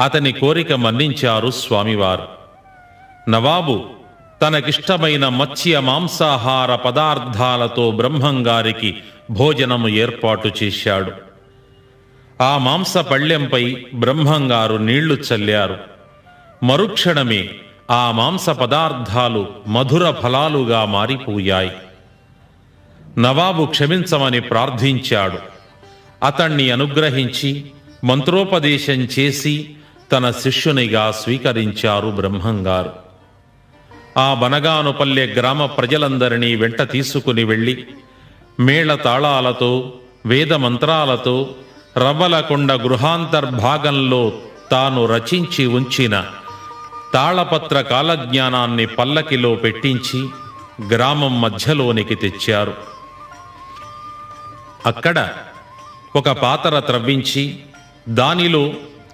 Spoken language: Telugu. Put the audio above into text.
అతని కోరిక మన్నించారు స్వామివారు. నవాబు తనకిష్టమైన మత్స్య మాంసాహార పదార్థాలతో బ్రహ్మంగారికి భోజనము ఏర్పాటు చేశాడు. ఆ మాంస పళ్ళెంపై బ్రహ్మంగారు నీళ్లు చల్లారు. మరుక్షణమే ఆ మాంస పదార్థాలు మధుర ఫలాలుగా మారిపోయాయి. నవాబు క్షమించమని ప్రార్థించాడు. అతణ్ణి అనుగ్రహించి మంత్రోపదేశం చేసి తన శిష్యునిగా స్వీకరించారు బ్రహ్మంగారు. ఆ బనగానుపల్లె గ్రామ ప్రజలందరినీ వెంట తీసుకుని వెళ్ళి మేళ తాళాలతో వేద మంత్రాలతో రవ్వలకొండ గృహాంతర్భాగంలో తాను రచించి ఉంచిన తాళపత్ర కాలజ్ఞానాన్ని పల్లకిలో పెట్టించి గ్రామం మధ్యలోనికి తెచ్చారు. అక్కడ ఒక పాతర త్రవ్వించి దానిలో